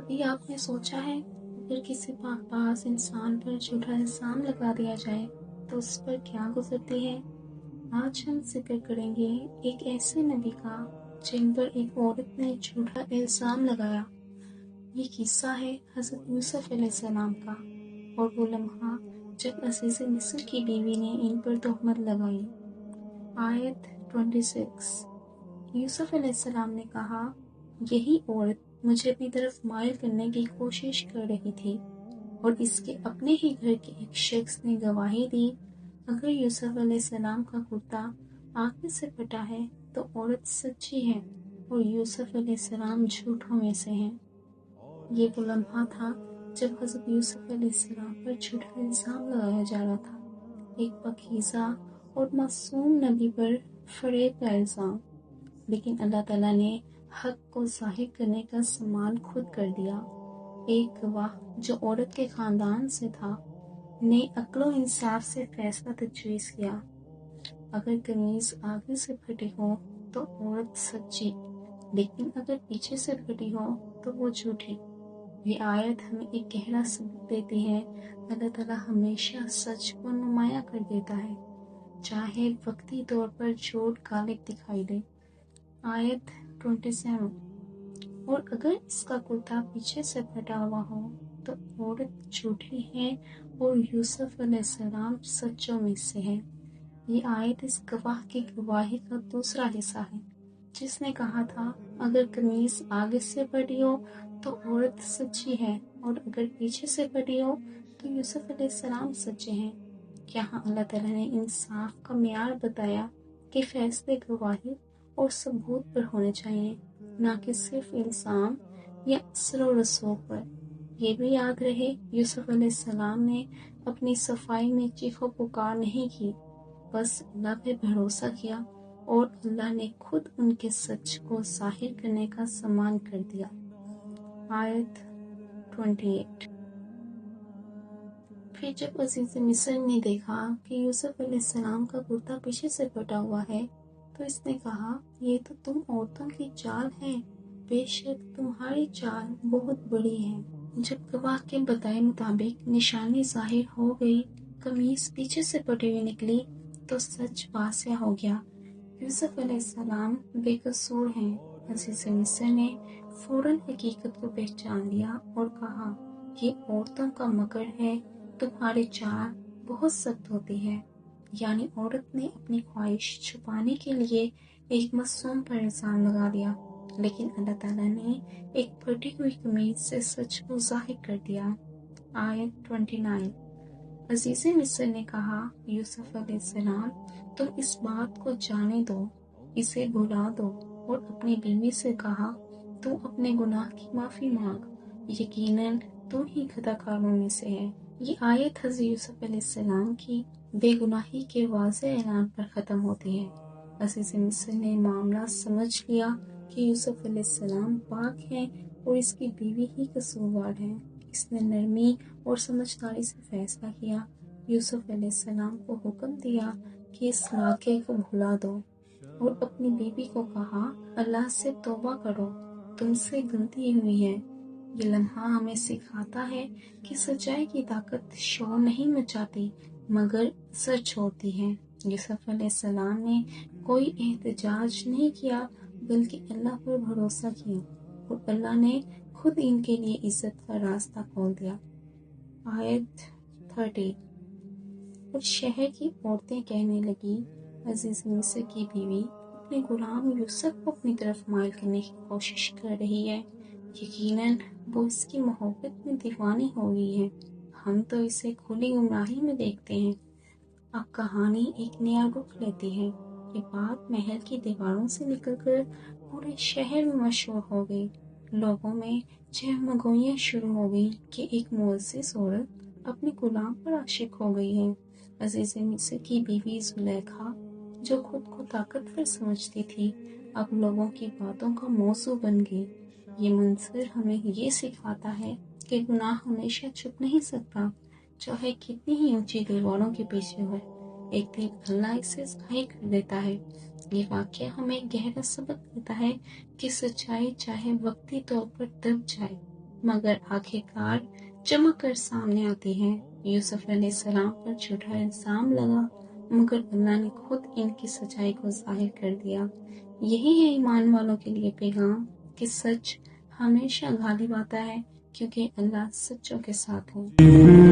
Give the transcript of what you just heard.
کبھی آپ نے سوچا ہے اگر کسی پاس انسان پر جھوٹا الزام لگا دیا جائے تو اس پر کیا گزرتی ہے؟ آج ہم ذکر کریں گے ایک ایسے نبی کا جن پر ایک عورت نے جھوٹا الزام لگایا۔ یہ قصہ ہے حضرت یوسف علیہ السلام کا اور وہ لمحہ جب عزیز مصر کی بیوی نے ان پر تہمت لگائی۔ آیت 26۔ یوسف علیہ السلام نے کہا، یہی عورت مجھے اپنی طرف مائل کرنے کی کوشش کر رہی تھی، اور اس کے اپنے ہی گھر کے ایک شخص نے گواہی دی، اگر یوسف علیہ السلام کا کرتا آگے سے پھٹا ہے تو عورت سچی ہے اور یوسف علیہ السلام جھوٹوں میں سے ہیں۔ یہ وہ لمحہ تھا جب حضرت یوسف علیہ السلام پر جھوٹا الزام لگایا جا رہا تھا، ایک پاکیزہ اور معصوم نبی پر فریب کا الزام، لیکن اللہ تعالیٰ نے حق کو ظاہر کرنے کا سامان خود کر دیا۔ ایک گواہ جو عورت کے خاندان سے تھا نے عقل و انصاف سے فیصلہ تجویز کیا، اگر قمیض آگے سے پھٹی ہو تو عورت سچی، لیکن اگر پیچھے سے پھٹی ہو تو وہ جھوٹی۔ یہ آیت ہمیں ایک گہرا سبق دیتی ہے، اللہ تعالیٰ ہمیشہ سچ کو نمایاں کر دیتا ہے، چاہے وقتی طور پر جھوٹ غالب دکھائی دے۔ آیت 27۔ اور اگر اس کا کرتا پیچھے سے پھٹا ہوا ہو تو عورت جھوٹی ہے اور یوسف علیہ السلام سچوں میں سے ہے۔ یہ آیت اس گواہ کی گواہی کا دوسرا حصہ ہے جس نے کہا تھا، اگر قمیض آگے سے پھٹی ہو تو عورت سچی ہے، اور اگر پیچھے سے پھٹی ہو تو یوسف علیہ السلام سچے ہیں۔ یہاں اللہ تعالیٰ نے انصاف کا معیار بتایا کہ فیصلے گواہی اور ثبوت پر ہونے چاہیے، نہ کہ صرف الزام یا اثر و رسوخ پر۔ یہ بھی یاد رہے، یوسف علیہ السلام نے اپنی صفائی میں چیخ و پکار نہیں کی، بس اللہ پہ بھروسہ کیا، اور اللہ نے خود ان کے سچ کو ظاہر کرنے کا سامان کر دیا۔ آیت 28۔ پھر جب عزیز مصر نے دیکھا کہ یوسف علیہ السلام کا کرتا پیچھے سے پھٹا ہوا ہے تو اس نے کہا، یہ تو تم عورتوں کی چال ہے، بے شک تمہاری چال بہت بڑی ہے۔ جب گواہ کے بتائے مطابق نشانی ظاہر ہو گئی، قمیص پیچھے سے پھٹی ہوئی نکلی، تو سچ واضح ہو گیا، یوسف علیہ السلام بے قصور ہیں۔ عزیز مصر نے فوراً حقیقت کو پہچان لیا اور کہا، یہ عورتوں کا مکر ہے، تمہاری چال بہت سخت ہوتی ہے۔ یعنی عورت نے اپنی خواہش چھپانے کے لیے ایک معصوم پر الزام لگا دیا، لیکن اللہ تعالیٰ نے ایک پھٹی ہوئی قمیض سے سچ کو ظاہر کر دیا۔ آیت 29۔ عزیز مصر نے کہا، یوسف علیہ السلام، تم اس بات کو جانے دو، اسے بھلا دو، اور اپنی بیوی سے کہا، تو اپنے گناہ کی معافی مانگ، یقیناً تو ہی خطا کاروں میں سے ہے۔ یہ آیت حضرت یوسف علیہ السلام کی بے گناہی کے واضح اعلان پر ختم ہوتی ہے۔ عزیز مصر نے معاملہ سمجھ لیا کہ یوسف علیہ السلام پاک ہیں اور اس کی بیوی ہی قصوروار ہے۔ اس نے نرمی اور سمجھداری سے فیصلہ کیا، یوسف علیہ السلام کو حکم دیا کہ اس واقعے کو بھلا دو، اور اپنی بیوی کو کہا، اللہ سے توبہ کرو، تم سے غلطی ہوئی ہے۔ یہ لمحہ ہمیں سکھاتا ہے کہ سچائی کی طاقت شور نہیں مچاتی مگر اثر چھوڑتی ہے۔ یوسف علیہ السلام نے کوئی احتجاج نہیں کیا بلکہ اللہ پر بھروسہ کیا، اور اللہ نے خود ان کے لیے عزت کا راستہ کھول دیا۔ آیت 30۔ اور شہر کی عورتیں کہنے لگی، عزیز مصر کی بیوی اپنے غلام یوسف کو اپنی طرف مائل کرنے کی کوشش کر رہی ہے، یقیناً وہ اس کی محبت میں دیوانی ہو گئی ہے، ہم تو اسے کھلی گمراہی میں دیکھتے ہیں۔ اب کہانی ایک نیا رخ لیتی ہے، یہ بات محل کی دیواروں سے نکل کر پورے شہر میں مشہور ہو گئی، لوگوں میں چہمگوئیاں شروع ہو گئی کہ ایک معزز عورت اپنے غلام پر عاشق ہو گئی ہے۔ عزیز مصر کی بیوی زلیخا، جو خود کو طاقتور سمجھتی تھی، اب لوگوں کی باتوں کا موضوع بن گئی۔ یہ منظر ہمیں یہ سکھاتا ہے کہ گناہ ہمیشہ چھپ نہیں سکتا، چاہے کتنی ہی اونچی دیواروں کے پیچھے ہو، ایک دن اللہ اسے ظاہر کر دیتا ہے۔ یہ واقعہ ہمیں گہرا سبق دیتا ہے کہ سچائی چاہے وقتی طور پر دب جائے مگر آخرکار چمک کر سامنے آتی ہے۔ یوسف علیہ السلام پر جھوٹا الزام لگا، مگر اللہ نے خود ان کی سچائی کو ظاہر کر دیا۔ یہی ہے ایمان والوں کے لیے پیغام کہ سچ ہمیشہ غالب آتا ہے، کیونکہ اللہ سچوں کے ساتھ ہے۔